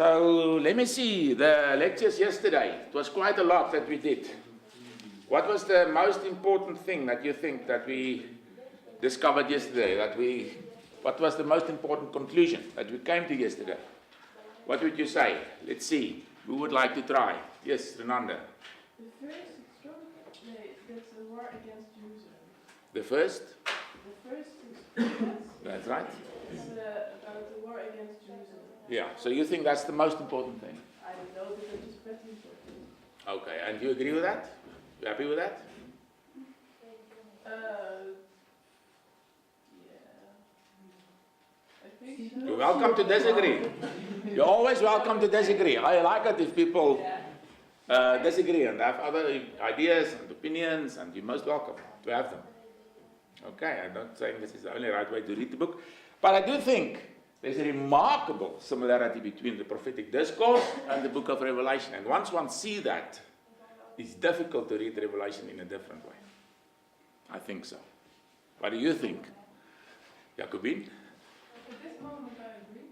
So let me see, the lectures yesterday, it was quite a lot that we did. What was the most important thing that you think that we discovered yesterday? What was the most important conclusion that we came to yesterday? What would you say? Let's see. Who would like to try? Yes, Renanda. The first that's the war against Jerusalem. The first? The first is That's right. About the war against Jerusalem. Yeah, so you think that's the most important thing? I don't know, but it's pretty important. Okay, and you agree with that? You happy with that? I think so. You're welcome to disagree. You're always welcome to disagree. I like it if people disagree and have other ideas and opinions, and you're most welcome to have them. Okay, I'm not saying this is the only right way to read the book, but I do think there's a remarkable similarity between the prophetic discourse and the book of Revelation. And once one sees that, it's difficult to read Revelation in a different way. I think so. What do you think, Jacobine? At this moment I agree.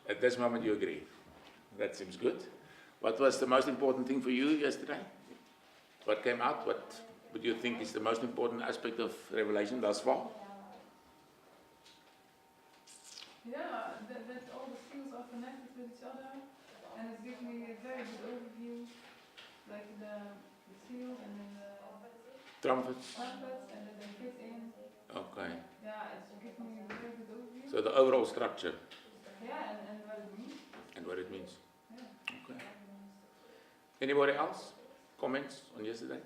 At this moment you agree. That seems good. What was the most important thing for you yesterday? What came out? What would you think is the most important aspect of Revelation thus far? Yeah, that all the seals are connected with each other, and it gives me a very good overview, like the seals and then the Trumpets? trumpets, and then they fit in. Okay. Yeah, it gives me a very good overview. So the overall structure Yeah, and what it means. and what it means. Yeah. Okay. Anybody else? Comments on yesterday?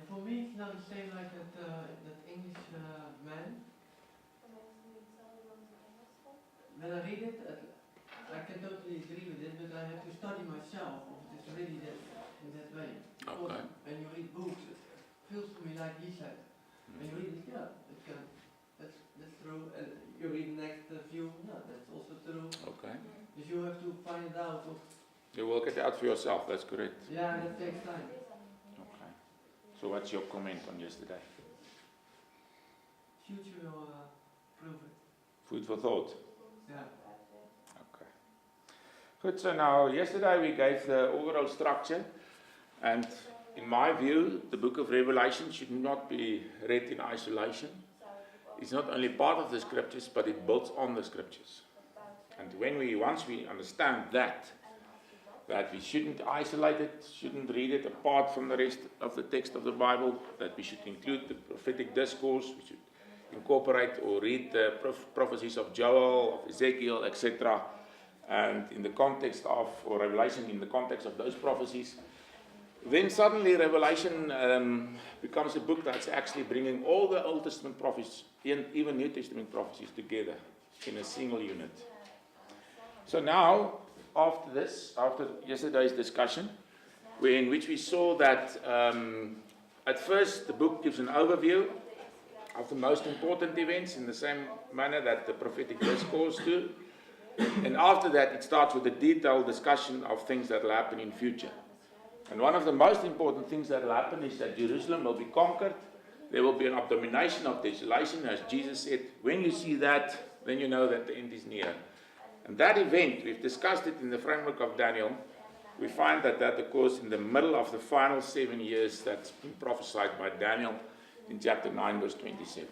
For me, it's not the same like that English man. When I read it, I can totally agree with it, but I have to study myself if it's really in that way. Okay. When you read books, it feels to me like he said. When you read it, that's true. And you read the next view, that's also true. Okay. Because you have to find it out. You work it out for yourself, that's correct. Yeah, that takes time. Okay. So what's your comment on yesterday? Future will prove it. Food for thought. Yeah. Okay. Good, so now yesterday we gave the overall structure, and in my view, the book of Revelation should not be read in isolation. It's not only part of the scriptures, but it builds on the scriptures. And once we understand that we shouldn't isolate it, shouldn't read it apart from the rest of the text of the Bible, that we should include the prophetic discourse, we should incorporate or read the prophecies of Joel, of Ezekiel, etc. And in the context of, or Revelation in the context of those prophecies, then suddenly Revelation becomes a book that's actually bringing all the Old Testament prophecies, even New Testament prophecies, together in a single unit. So now, after yesterday's discussion, in which we saw that at first the book gives an overview of the most important events in the same manner that the prophetic discourse do. And after that, it starts with a detailed discussion of things that will happen in future. And one of the most important things that will happen is that Jerusalem will be conquered. There will be an abomination of desolation, as Jesus said. When you see that, then you know that the end is near. And that event, we've discussed it in the framework of Daniel. We find that occurs in the middle of the final 7 years that's been prophesied by Daniel in chapter 9, verse 27.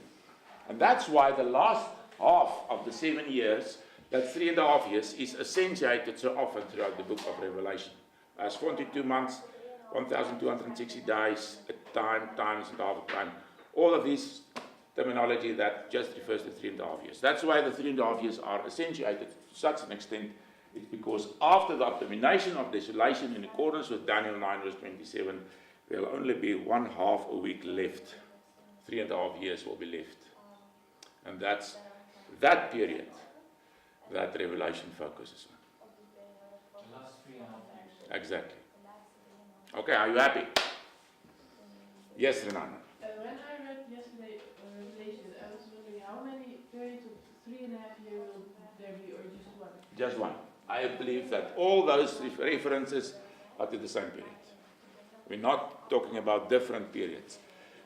And that's why the last half of the 7 years, that's 3.5 years, is accentuated so often throughout the book of Revelation. As 42 months, 1,260 days, a time, times and half a time. All of this terminology that just refers to 3.5 years. That's why the 3.5 years are accentuated to such an extent. It's because after the abomination of desolation, in accordance with Daniel 9, verse 27, there will only be 1/2 a week left. 3.5 years will be left. And that's that period that Revelation focuses on. The last 3.5 years. Exactly. Okay, are you happy? Yes, Renana. When I read yesterday Revelation, I was wondering how many periods of 3.5 years will there be, or just one? Just one. I believe that all those references are to the same period. We're not talking about different periods.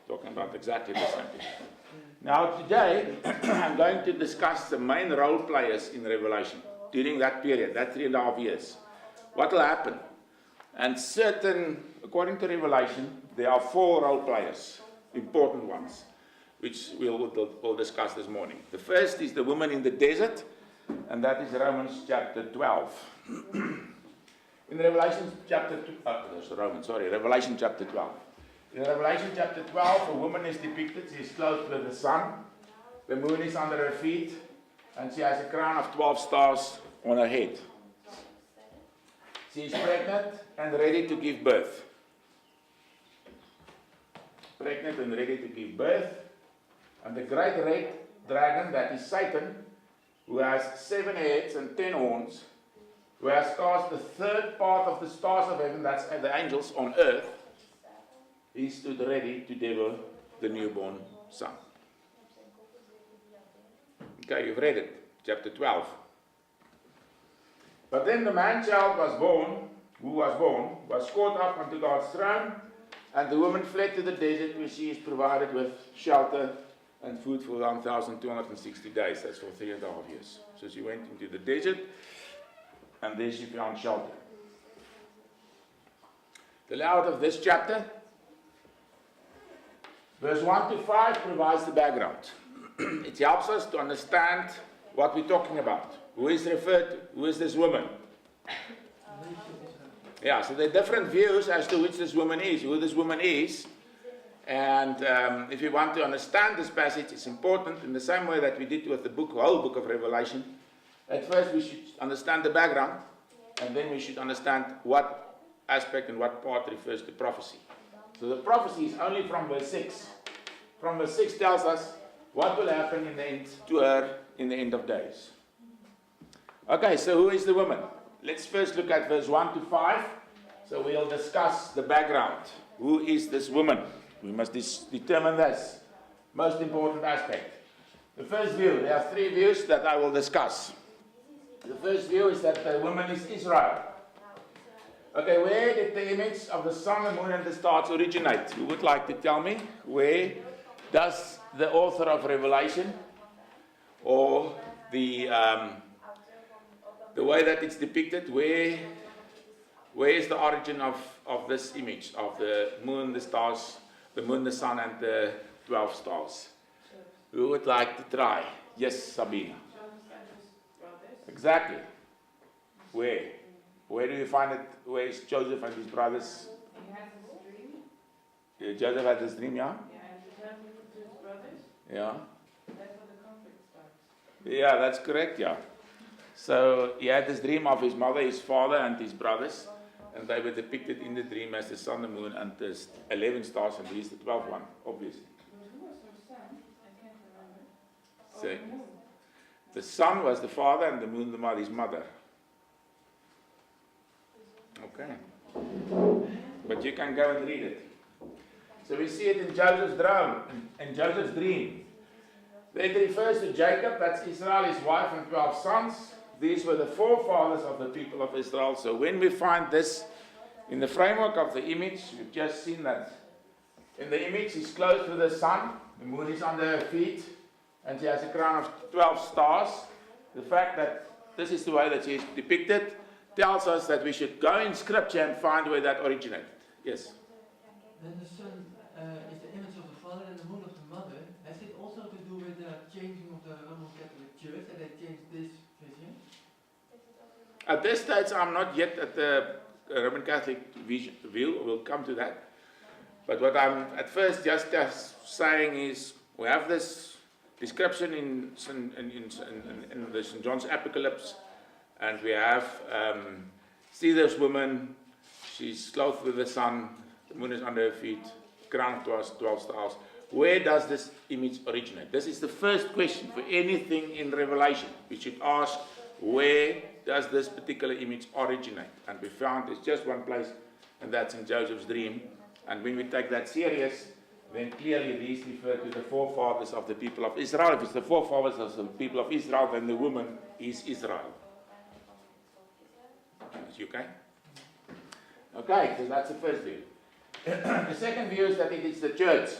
We're talking about exactly the same period. Now today, I'm going to discuss the main role players in Revelation. during that period, that 3.5 years. What will happen? And according to Revelation, there are 4 role players, important ones, which we'll discuss this morning. The first is the woman in the desert, and that is Romans chapter 12. In Revelation chapter 12. Revelation chapter 12. In Revelation chapter 12, a woman is depicted. She is clothed with the sun. The moon is under her feet, and she has a crown of 12 stars on her head. She is pregnant and ready to give birth. Pregnant and ready to give birth. And the great red dragon, that is Satan, who has 7 heads and 10 horns, who has cast the 1/3 part of the stars of heaven, that's the angels, on earth, he stood ready to devour the newborn son. Okay, you've read it, chapter 12. But then the man-child who was caught up unto God's throne, and the woman fled to the desert, where she is provided with shelter and food for 1,260 days. That's for 3.5 years. So she went into the desert, and there she found shelter. The layout of this chapter, verse 1 to 5, provides the background. It helps us to understand what we're talking about. Who is referred to? Who is this woman? Yeah, so there are different views as to which this woman is, who this woman is. And if you want to understand this passage, it's important in the same way that we did with the whole book of Revelation. At first we should understand the background, and then we should understand what aspect and what part refers to prophecy. So the prophecy is only from verse 6. From verse 6 tells us what will happen in the end to her in the end of days. Okay, so who is the woman? Let's first look at verse 1 to 5. So we'll discuss the background. Who is this woman? We must determine this most important aspect. The first view, there are 3 views that I will discuss. The first view is that the woman is Israel. Okay, where did the image of the sun, the moon, and the stars originate? Who would like to tell me? Where does the author of Revelation, or the way that it's depicted, where is the origin of this image of the moon, the stars, the moon, the sun, and the 12 stars? Who would like to try? Yes, Sabina. Exactly. Where? Where do you find it? Where is Joseph and his brothers? He had this dream. Yeah, Joseph had this dream, yeah? Yeah, and he turned to his brothers. Yeah. That's where the conflict starts. Yeah, that's correct, yeah. So he had this dream of his mother, his father, and his brothers, and they were depicted in the dream as the sun, the moon, and the 11 stars, and he's the 12th one, obviously. But who was her son? I can't remember. So, the moon. the sun was the father, and the moon, the mother, his mother. Okay. But you can go and read it. So we see it in Joseph's dream. Then it refers to Jacob, that's Israel, his wife, and 12 sons. These were the forefathers of the people of Israel. So when we find this in the framework of the image, we've just seen that. In the image, she's clothed with the sun, the moon is under her feet, and she has a crown of 12 stars. The fact that this is the way that she is depicted tells us that we should go in Scripture and find where that originated. Yes? Then the sun is the image of the Father and the moon of the Mother. Has it also to do with the changing of the Roman Catholic Church, and they changed this vision? At this stage, I'm not yet at the Roman Catholic view. We'll come to that. But what I'm at first just saying is, we have this description in the St. John's Apocalypse, and we have, see this woman, she's clothed with the sun, the moon is under her feet, crowned to us 12 stars. Where does this image originate? This is the first question for anything in Revelation. We should ask, where does this particular image originate? And we found it's just one place, and that's in Joseph's dream. And when we take that serious, then clearly these refer to the forefathers of the people of Israel. If it's the forefathers of the people of Israel, then the woman is Israel. Is you okay? Okay, so that's the first view. The second view is that it is the church.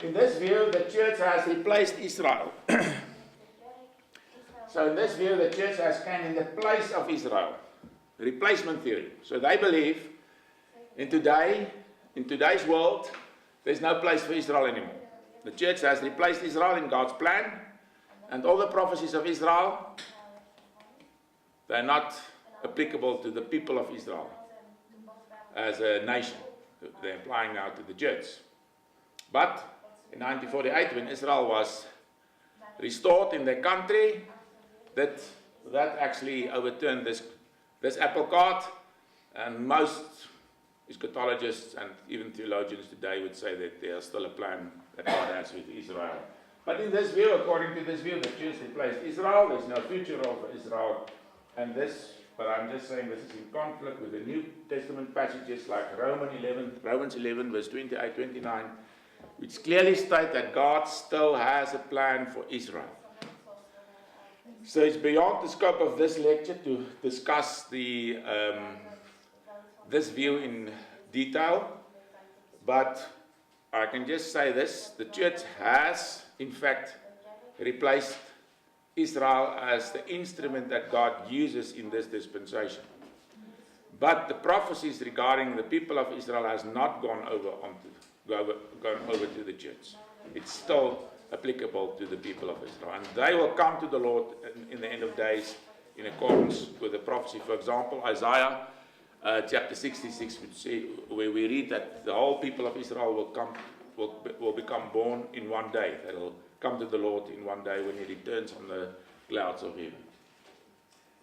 In this view, the church has replaced Israel. So in this view, the church has come in the place of Israel. Replacement theory. So they believe in today's world, there's no place for Israel anymore. The church has replaced Israel in God's plan, and all the prophecies of Israel, they're not applicable to the people of Israel as a nation. They're applying now to the church. But in 1948, when Israel was restored in their country, that actually overturned this apple cart, and most eschatologists and even theologians today would say that there's still a plan that God has with Israel. But in this view, according to this view, the church replaced Israel. There's no future role for Israel. And this, but I'm just saying this is in conflict with the New Testament passages like Romans 11, verse 28, 29, which clearly state that God still has a plan for Israel. So it's beyond the scope of this lecture to discuss this view in detail, but I can just say this: the church has, in fact, replaced Israel as the instrument that God uses in this dispensation. But the prophecies regarding the people of Israel has not gone over to the church. It's still applicable to the people of Israel. And they will come to the Lord in the end of days in accordance with the prophecy. For example, Isaiah chapter 66, where we read that the whole people of Israel will become born in one day. They will come to the Lord in one day when He returns on the clouds of heaven.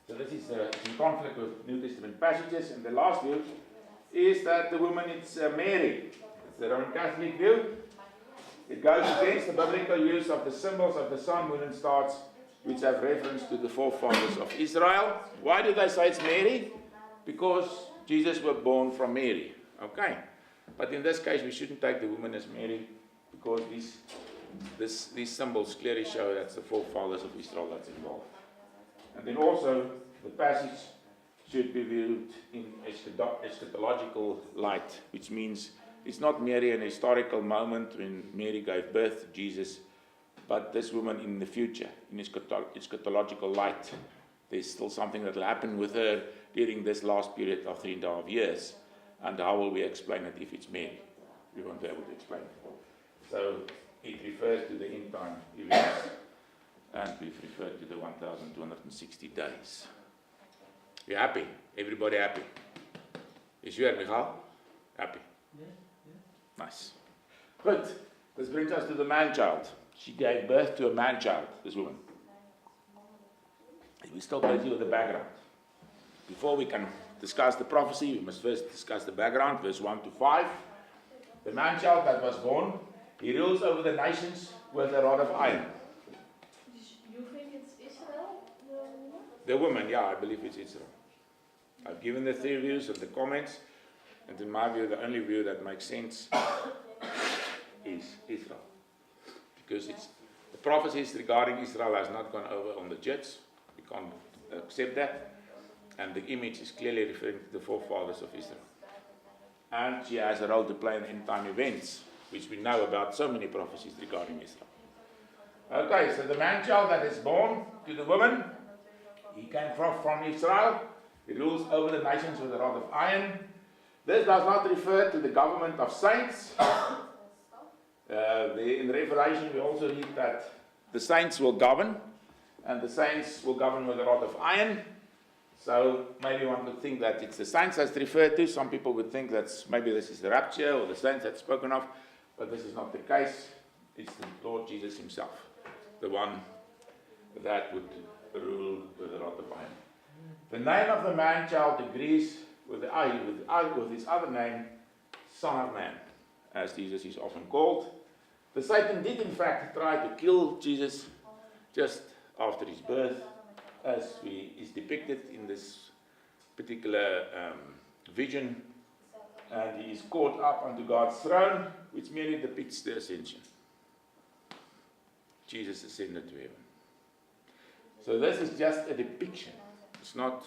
So this is in conflict with New Testament passages. And the last view is that the woman is Mary. It's the Roman Catholic view. It goes against the biblical use of the symbols of the sun, moon and stars, which have reference to the forefathers of Israel. Why do they say it's Mary? Because Jesus was born from Mary. Okay. But in this case, we shouldn't take the woman as Mary, because these symbols clearly show that's the forefathers of Israel that's involved. And then also, the passage should be viewed in eschatological light, which means it's not merely an historical moment when Mary gave birth to Jesus, but this woman in the future, in eschatological light. There's still something that will happen with her during this last period of 3.5 years. And how will we explain it if it's Mary? We won't be able to explain it. So it refers to the end time events, and we've referred to the 1,260 days. You happy? Everybody happy? Is you, Michal? Happy? Yes, yes. Nice. Good. This brings us to the man-child. She gave birth to a man-child, this woman. We're still busy with the background. Before we can discuss the prophecy, we must first discuss the background, verse 1 to 5. The man-child that was born, he rules over the nations with a rod of iron. You think it's Israel, the woman? The woman, yeah, I believe it's Israel. I've given the three views and the comments, and in my view, the only view that makes sense is Israel. Because the prophecies regarding Israel has not gone over on the church. We can't accept that. And the image is clearly referring to the forefathers of Israel. And she has a role to play in end time events, which we know about so many prophecies regarding Israel. Okay, so the man-child that is born to the woman, he came from Israel. He rules over the nations with a rod of iron. This does not refer to the government of saints. In Revelation we also read that the saints will govern, and the saints will govern with a rod of iron. So maybe one could think that it's the saints that's referred to. Some people would think that maybe this is the rapture or the saints that's spoken of, but this is not the case. It's the Lord Jesus himself, the one that would rule with a rod of iron. The name of the man-child agrees with his other name, Son of Man, as Jesus is often called. The Satan did in fact try to kill Jesus just after his birth, as is depicted in this particular vision, and he is caught up onto God's throne, which merely depicts the ascension. Jesus ascended to heaven. So this is just a depiction. It's not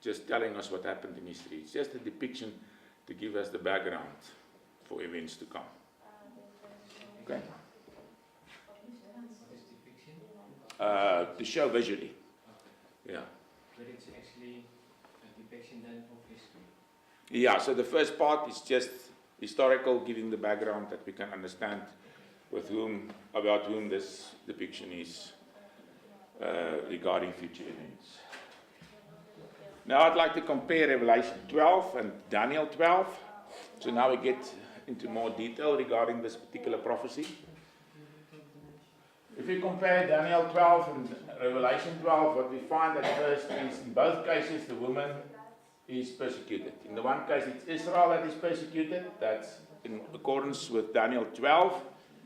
just telling us what happened in history. It's just a depiction to give us the background for events to come. Okay? To show visually. Yeah. But it's actually a depiction then of history. Yeah, so the first part is just historical, giving the background that we can understand about whom this depiction is regarding future events. Now I'd like to compare Revelation 12 and Daniel 12. So now we get into more detail regarding this particular prophecy. If we compare Daniel 12 and Revelation 12, what we find at first is in both cases the woman is persecuted. In the one case it's Israel that is persecuted, that's in accordance with Daniel 12,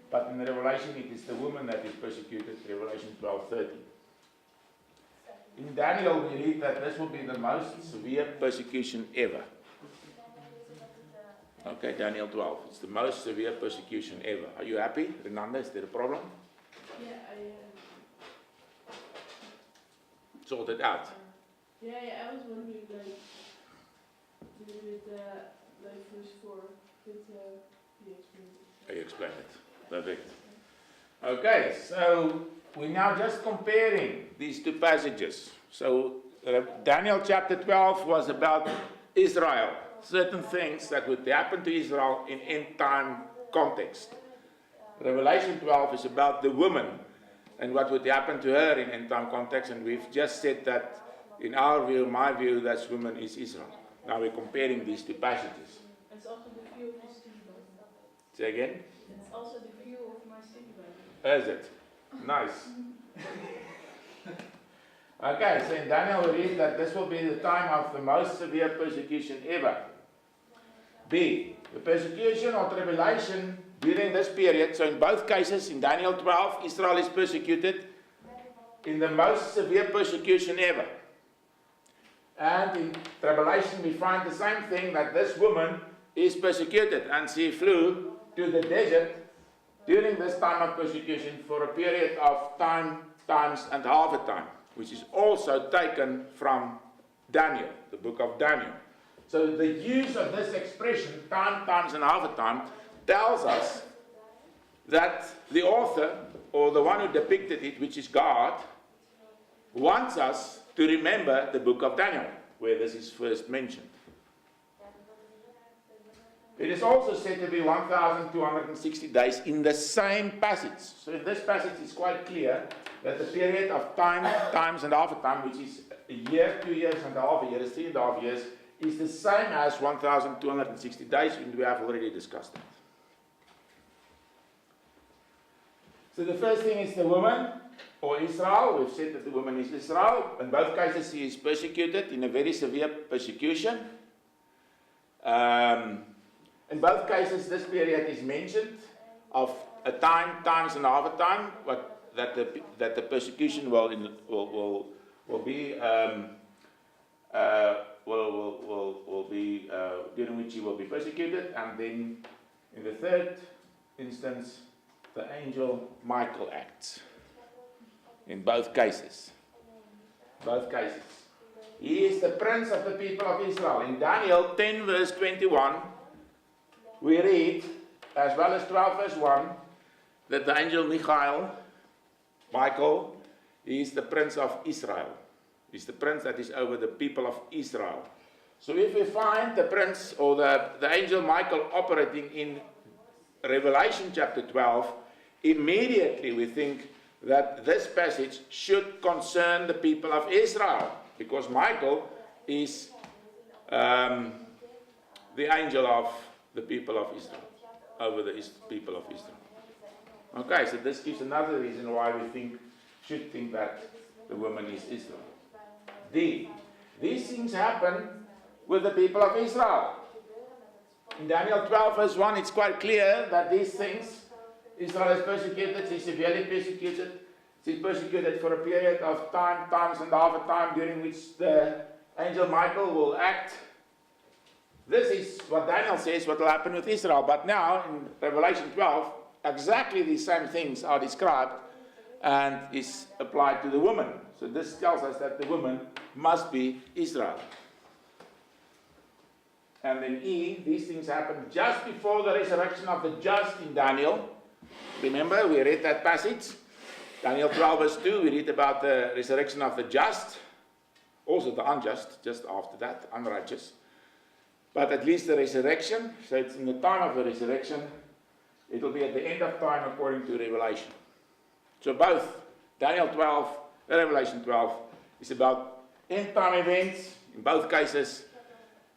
but in the Revelation it is the woman that is persecuted, Revelation 12:30. In Daniel we read that this will be the most severe persecution ever. Okay, Daniel 12, it's the most severe persecution ever. Are you happy, Renanda? Is there a problem? Yeah, Sort it out. I was wondering, like, with like verse 4, did he explain it? You explained it. Perfect. Okay, so we're now just comparing these two passages. So Daniel chapter 12 was about Israel, certain things that would happen to Israel in end time context. Revelation 12 is about the woman and what would happen to her in end time context, and we've just said that in our view, my view, that woman is Israel. Now we're comparing these two passages. It's also the view of my study Bible. Say again? It's also the view of my study Bible. Is it? Nice. Okay, so in Daniel we read that this will be the time of the most severe persecution ever. B, the persecution or tribulation during this period, so in both cases, in Daniel 12, Israel is persecuted in the most severe persecution ever. And in Revelation we find the same thing, that this woman is persecuted, and she flew to the desert during this time of persecution for a period of times and half a time, which is also taken from Daniel, the book of Daniel. So the use of this expression, times and half a time, tells us that the author, or the one who depicted it, which is God, wants us to remember the book of Daniel, where this is first mentioned. It is also said to be 1,260 days in the same passage. So in this passage it's quite clear that the period of times and half a time, which is a year, 2 years and a half, a year is 3.5 years, is the same as 1,260 days, and we have already discussed that. So the first thing is the woman, or Israel. We've said that the woman is Israel. In both cases she is persecuted in a very severe persecution. In both cases this period is mentioned of a times and half a time, that the persecution will be during which he will be persecuted, and then in the third instance the angel Michael acts. In both cases. He is the prince of the people of Israel. In Daniel 10 verse 21, we read, as well as 12 verse 1, that the angel Michael, he is the prince of Israel. He's the prince that is over the people of Israel. So if we find the prince or the angel Michael operating in Revelation chapter 12, immediately we think that this passage should concern the people of Israel, because Michael is the angel of the people of Israel, over the people of Israel. Okay, so this gives another reason why we should think that the woman is Israel. D, these things happen with the people of Israel. In Daniel 12 verse 1, it's quite clear that these things, Israel is persecuted, she's severely persecuted. She's persecuted for a period of times and half a time, during which the angel Michael will act. This is what Daniel says what will happen with Israel. But now, in Revelation 12, exactly these same things are described and is applied to the woman. So this tells us that the woman must be Israel. And then E, these things happen just before the resurrection of the just in Daniel. Remember, we read that passage. Daniel 12 verse 2, we read about the resurrection of the just. Also the unjust, just after that, unrighteous. But at least the resurrection, so it's in the time of the resurrection, it will be at the end of time according to Revelation. So both Daniel 12 and Revelation 12 is about end time events. In both cases,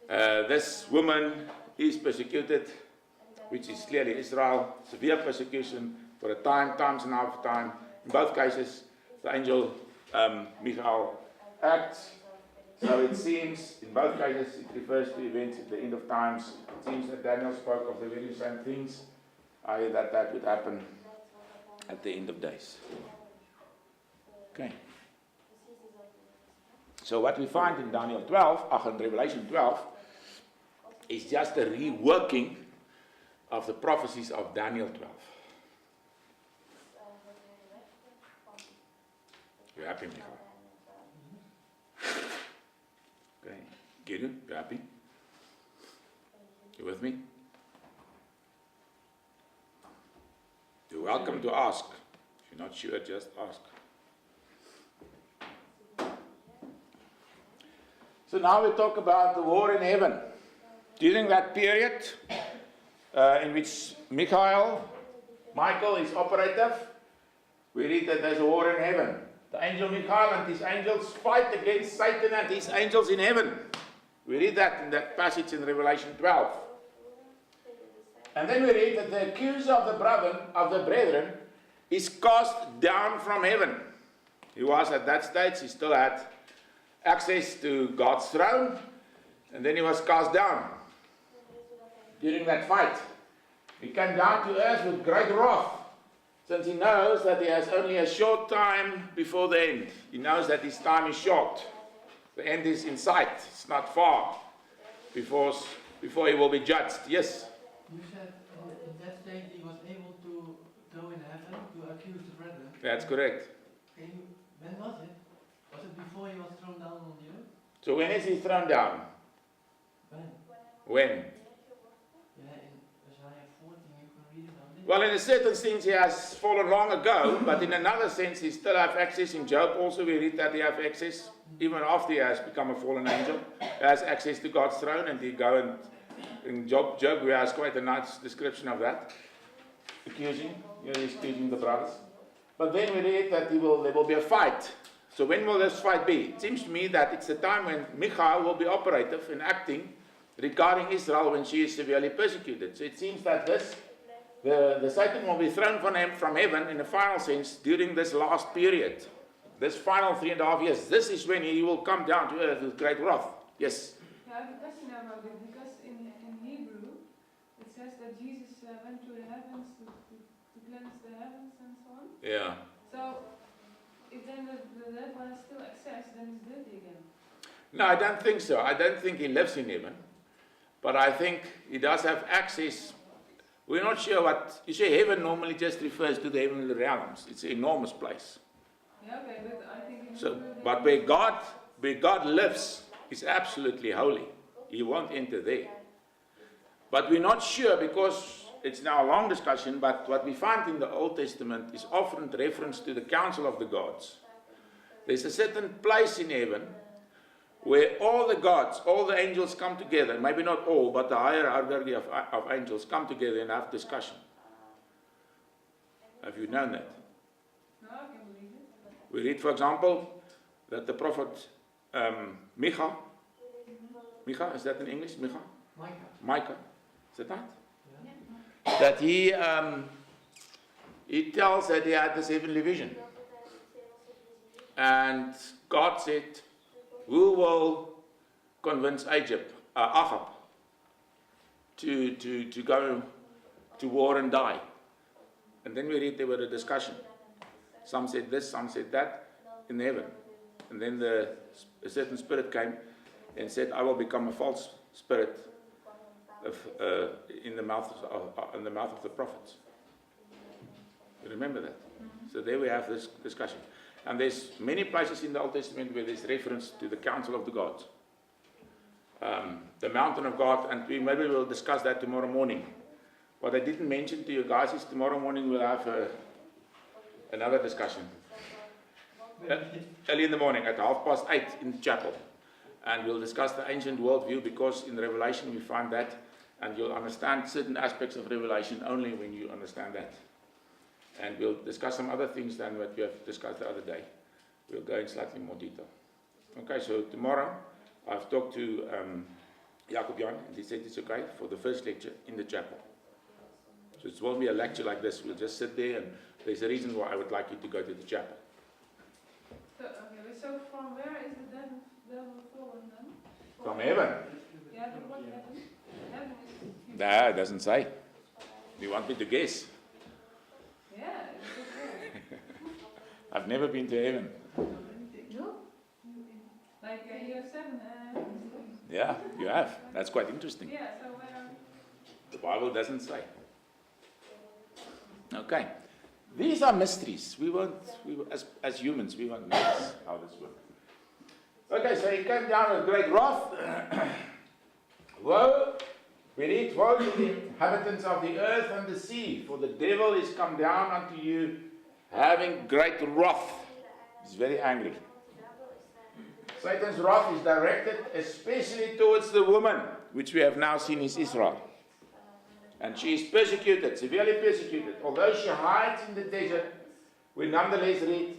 this woman is persecuted, which is clearly Israel, severe persecution for a time, times and half time. In both cases, the angel Michael acts. So it seems, in both cases, it refers to events at the end of times. It seems that Daniel spoke of the very same things, i.e. that would happen at the end of days. Okay. So what we find in Daniel 12, in Revelation 12, is just a reworking of the prophecies of Daniel 12. You happy, Michael? Okay. Gideon, you happy? You with me? You're welcome to ask. If you're not sure, just ask. So now we talk about the war in heaven. During that period in which Michael is operative, we read that there's a war in heaven. The angel Michael and his angels fight against Satan and his angels in heaven. We read that in that passage in Revelation 12. And then we read that the accuser of the brethren is cast down from heaven. He was at that stage, he still had access to God's throne, and then he was cast down during that fight. He came down to earth with great wrath, since he knows that he has only a short time before the end. He knows that his time is short. The end is in sight. It's not far before he will be judged. Yes? You said in that state he was able to go in heaven to accuse the brethren. That's correct. When was it? Was it before he was thrown down on the earth? So when is he thrown down? When? Yeah, in Isaiah 14 you can read about it. Well, in a certain sense he has fallen long ago, but in another sense he still has access. In Job also we read that he has access, even after he has become a fallen angel. He has access to God's throne, and he go and in Job we have quite a nice description of that. He's accusing the brothers. But then we read that there will be a fight. So when will this fight be? It seems to me that it's the time when Michael will be operative and acting regarding Israel when she is severely persecuted. So it seems that the Satan will be thrown from heaven in a final sense during this last period. This final 3.5 years. This is when he will come down to earth with great wrath. Yes? Yeah, I have a question about it, because in Hebrew it says that Jesus went to the heavens to cleanse the heavens and so on. Yeah. So if then the dead one has still access, then it's dirty again. No, I don't think so. I don't think he lives in heaven. But I think he does have access. We're not sure what... You see, heaven normally just refers to the heavenly realms. It's an enormous place. Yeah, okay, but I think in So, Hebrew they- but where God lives is absolutely holy. He won't enter there. But we're not sure, because it's now a long discussion, but what we find in the Old Testament is often reference to the council of the gods. There's a certain place in heaven where all the gods, all the angels come together. Maybe not all, but the higher hierarchy of angels come together and have discussion. Have you known that? No, I can believe it. We read, for example, that the prophet Micha, is that in English? Micah, is that right? Yeah. That he tells that he had this heavenly vision. And God said, who will convince Ahab to go to war and die? And then we read there was a discussion. Some said this, some said that in heaven. And then a certain spirit came and said, I will become a false spirit in the mouth of the prophets. You remember that? So there we have this discussion. And there's many places in the Old Testament where there's reference to the council of the gods. The mountain of God, and maybe we'll discuss that tomorrow morning. What I didn't mention to you guys is tomorrow morning we'll have another discussion. early in the morning at 8:30 in the chapel. And we'll discuss the ancient worldview, because in Revelation we find that, and you'll understand certain aspects of Revelation only when you understand that. And we'll discuss some other things than what we have discussed the other day. We'll go in slightly more detail. Okay, so tomorrow I've talked to Jacob Jan, and he said it's okay for the first lecture in the chapel. So it won't be a lecture like this. We'll just sit there, and there's a reason why I would like you to go to the chapel. So from where is the devil fallen then? From heaven. Yeah, but what heaven? Heaven is... No, it doesn't say. Do you want me to guess? Yeah, it's okay. I've never been to heaven. No? Like you have 7 Yeah, you have. That's quite interesting. Yeah, so where... The Bible doesn't say. Okay. These are mysteries. As humans, we won't miss how this works. Okay, so he came down with great wrath. Woe, we read, woe to the inhabitants of the earth and the sea, for the devil is come down unto you, having great wrath. He's very angry. Satan's wrath is directed especially towards the woman, which we have now seen is Israel. And she is persecuted, severely persecuted. Although she hides in the desert, we nonetheless read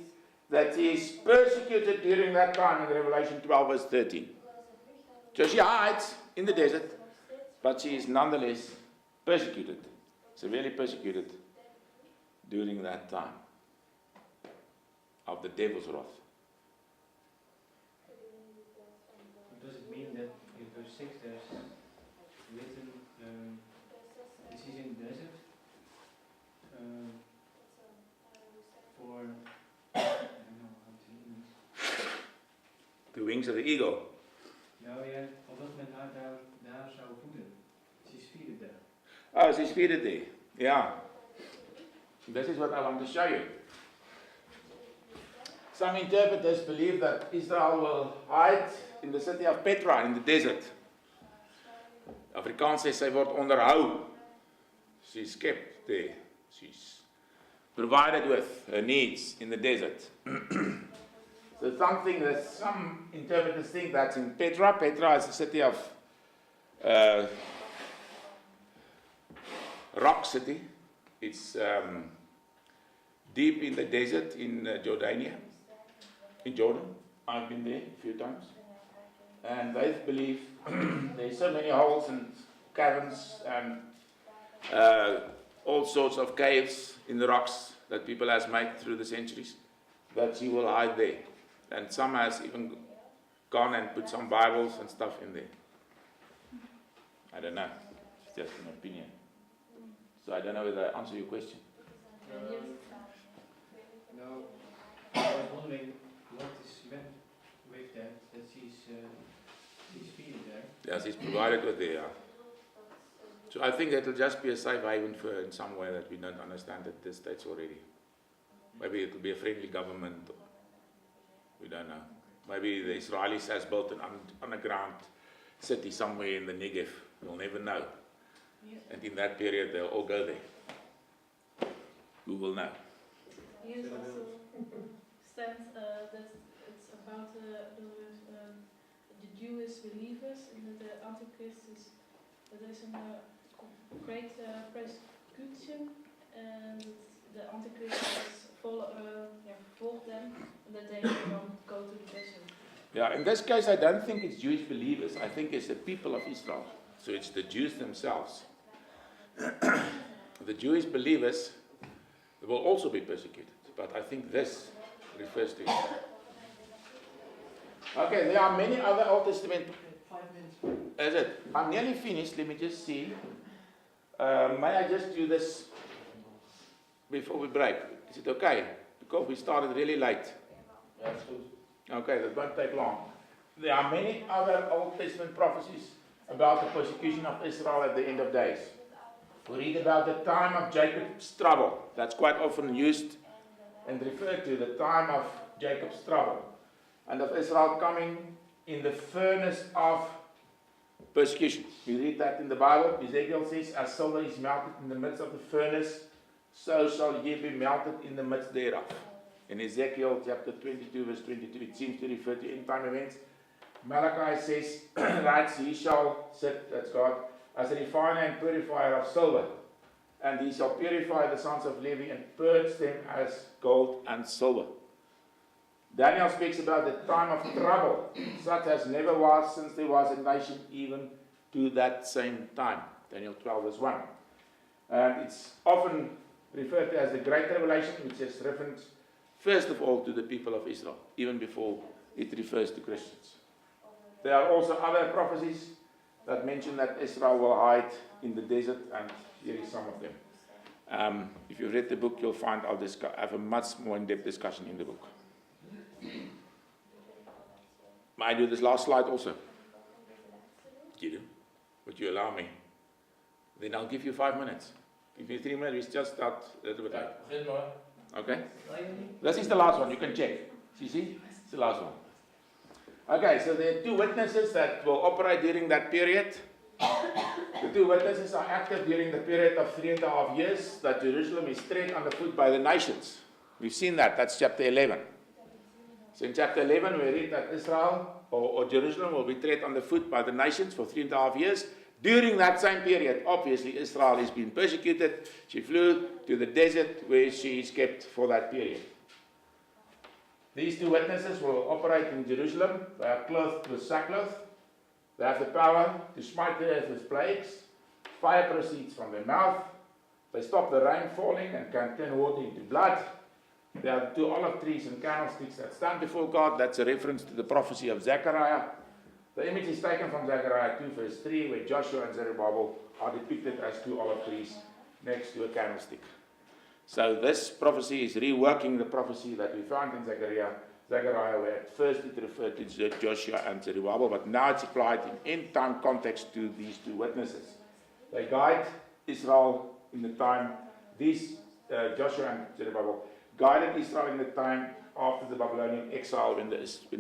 that she is persecuted during that time in Revelation 12 verse 13. So she hides in the desert, but she is nonetheless persecuted, severely persecuted during that time of the devil's wrath. Does it mean that in verse 6 there's written this is in the desert for, I don't know how to English. The wings of the eagle. Nou ja, omdat men daar zou voeden. She's feeded there. Oh, she's feeded there. Yeah. This is what I want to show you. Some interpreters believe that Israel will hide in the city of Petra in the desert. Afrikaans sê sy word onderhou. She's kept there. She's provided with her needs in the desert. So something that some interpreters think that's in Petra. Petra is a city of rock city. It's deep in the desert in Jordania, in Jordan. I've been there a few times. And they believe there's so many holes and caverns and all sorts of caves in the rocks that people has made through the centuries, that she will hide there. And some has even gone and put some Bibles and stuff in there. I don't know. It's just an opinion. So I don't know whether I answer your question. No, I was wondering what is meant with that she's feeded there. Yes, he's provided with there. So I think it'll just be a safe haven for her in some way that we don't understand at this stage already. Maybe it will be a friendly government. We don't know. Maybe the Israelis has built an underground city somewhere in the Negev. We'll never know. And in that period, they'll all go there. Who will know? Here is also stands that it's about the Jewish believers and the Antichrist is there is a great persecution and the Antichrist has vervolged them and that they don't go to the desert. Yeah, in this case, I don't think it's Jewish believers. I think it's the people of Israel. So it's the Jews themselves. The Jewish believers will also be persecuted. But I think this refers to it. Okay, there are many other Old Testament. 5 minutes. Is it? I'm nearly finished. Let me just see. May I just do this before we break? Is it okay? Because we started really late. Yeah, okay, that won't take long. There are many other Old Testament prophecies about the persecution of Israel at the end of days. We read about the time of Jacob's trouble. That's quite often used and referred to, the time of Jacob's trouble. And of Israel coming in the furnace of persecution. We read that in the Bible. Ezekiel says, as silver is melted in the midst of the furnace, so shall ye be melted in the midst thereof. In Ezekiel chapter 22, verse 22, it seems to refer to end time events. Malachi says, writes, he shall sit, that's God, as a refiner and purifier of silver. And he shall purify the sons of Levi and purge them as gold and silver. Daniel speaks about the time of trouble, such as never was since there was a nation even to that same time. Daniel 12 verse 1. And it's often referred to as the Great Revelation, which is reference first of all to the people of Israel, even before it refers to Christians. There are also other prophecies that mention that Israel will hide in the desert, and here is some of them. If you read the book, you'll find I'll have a much more in-depth discussion in the book. May I do this last slide also? You do? Would you allow me? Then I'll give you 5 minutes. Give me 3 minutes, we just start a little bit late. Okay? This is the last one, you can check. See? It's the last one. Okay, so there are 2 witnesses that will operate during that period. The 2 witnesses are active during the period of 3.5 years that Jerusalem is tread underfoot by the nations. We've seen that, that's chapter 11. So in chapter 11 we read that Israel or Jerusalem will be tread underfoot by the nations for 3.5 years. During that same period, obviously Israel is being persecuted. She flew to the desert where she is kept for that period. These 2 witnesses will operate in Jerusalem. They are clothed with sackcloth. They have the power to smite the earth with plagues. Fire proceeds from their mouth. They stop the rain falling and can turn water into blood. There are 2 olive trees and candlesticks that stand before God. That's a reference to the prophecy of Zechariah. The image is taken from Zechariah 2 verse 3, where Joshua and Zerubbabel are depicted as 2 olive trees next to a candlestick. So this prophecy is reworking the prophecy that we found in Zechariah, where at first it referred to Joshua and Zerubbabel, but now it's applied in end-time context to these 2 witnesses. They guide Israel in the time, Joshua and Zerubbabel guided Israel in the time after the Babylonian exile when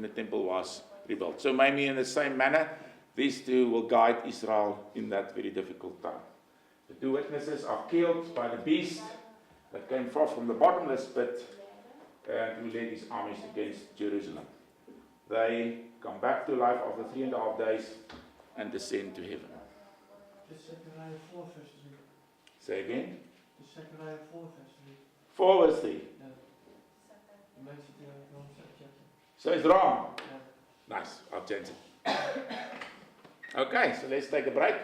the temple was rebuilt. So maybe in the same manner, these 2 will guide Israel in that very difficult time. The 2 witnesses are killed by the beast that came forth from the bottomless pit and who led his armies against Jerusalem. They come back to life after 3.5 days and descend to heaven. Zechariah 4 verse 3. Say again? Zechariah 4 verse 3. 4 verse 3. Yeah. You mentioned the wrong chapter. So it's wrong. Yeah. Nice, I'll change it. Okay, so let's take a break.